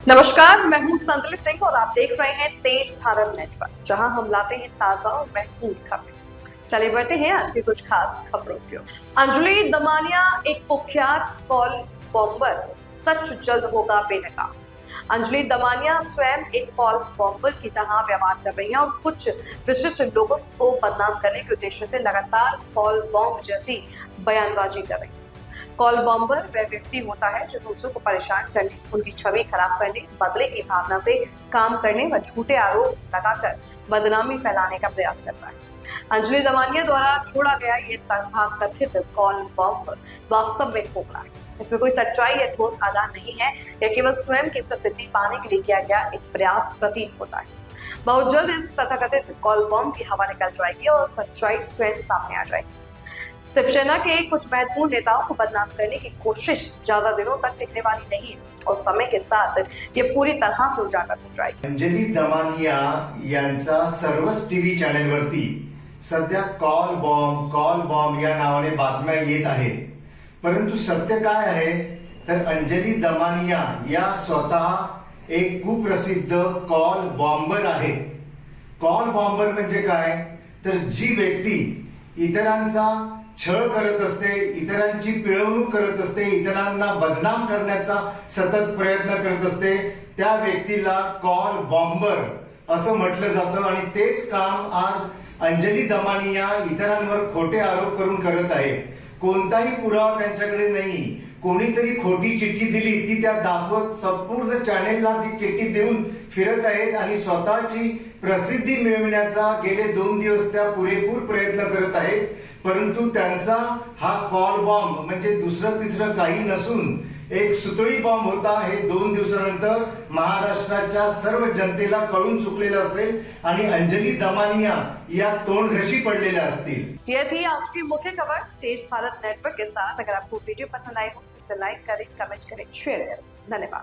नमस्कार, मैं हूं संदली सिंह और आप देख रहे हैं तेज भारत नेटवर्क, जहां हम लाते हैं ताजा और महत्वपूर्ण खबरें। चलिए बढ़ते हैं आज की कुछ खास खबरों की ओर। अंजलि दमानिया एक कुख्यात कॉल बॉम्बर, सच जल्द होगा बेनकाब। अंजलि दमानिया स्वयं एक कॉल बॉम्बर की तरह व्यवहार कर रही हैं और कुछ विशिष्ट लोगों को बदनाम करने के उद्देश्य से लगातार कॉल बॉम्ब जैसी बयानबाजी कर रही है। कॉल बॉम्बर वह व्यक्ति होता है जो दूसरों को परेशान करने, उनकी छवि खराब करने, बदले की भावना से काम करने व झूठे आरोप लगाकर बदनामी फैलाने का प्रयास करता है। अंजलि दमानिया द्वारा छोड़ा गया ये तथाकथित कॉल बॉम्ब वास्तव में खोखला है। इसमें कोई सच्चाई या ठोस आधार नहीं है। यह केवल स्वयं की प्रसिद्धि पाने के लिए किया गया एक प्रयास प्रतीत होता है। बहुत जल्द इस तथाकथित कॉल बॉम्ब की हवा निकल जाएगी और सच्चाई स्वयं सामने आ जाएगी। शिवसेना के कुछ महत्वपूर्ण नेताओं को बदनाम करने की कोशिश ज्यादा दिनों तक टिकने वाली नहीं है और समय के साथ ये पूरी तरह से उजागर हो जाएगी। अंजली दमानिया यांचा सर्वच टीव्ही चॅनेलवरती सध्या कॉल बॉम्ब या नावाने बातम्या येत आहेत, परंतु सत्य काय आहे तर अंजली दमानिया या स्वतः एक कुप्रसिद्ध कॉल बॉम्बर आहे। कॉल बॉम्बर म्हणजे काय तर जी व्यक्ती इतरांचा छळ करत असते, इतरांची पिळवणूक करत असते, इतरांना बदनाम करण्याचा सतत प्रयत्न करत असते, त्या व्यक्तीला कॉल बॉम्बर असं म्हटलं जातं आणि तेच काम आज अंजली दमानिया इतरांवर खोटे आरोप करून करत आहे। कोणताही पुरावा त्यांच्याकडे नाही, कोणीतरी खोटी चिठ्ठी दिली ती त्या दाखवत संपूर्ण चॅनेलला ती चिठ्ठी देऊन फिरत आहेत आणि स्वतःची प्रसिद्धी मिळवण्याचा गेले 2 दिवस त्या पुरेपूर प्रयत्न करत आहेत। परंतु त्यांचा हा कॉल बॉम्ब म्हणजे दुसरं तिसरं काही नसून एक सुतळी बॉम्ब होता। हे 2 दिवसानंतर महाराष्ट्राच्या सर्व जनतेला कळून चुकलेलं असेल आणि अंजली दमानिया या तोंडघशी पडलेल्या असतील। ये थी आज की मुख्य खबर तेज भारत नेटवर्क के साथ। अगर आपको वीडियो पसंद आए हो तो इसे लाइक करें, कमेंट करें, शेयर करें। धन्यवाद।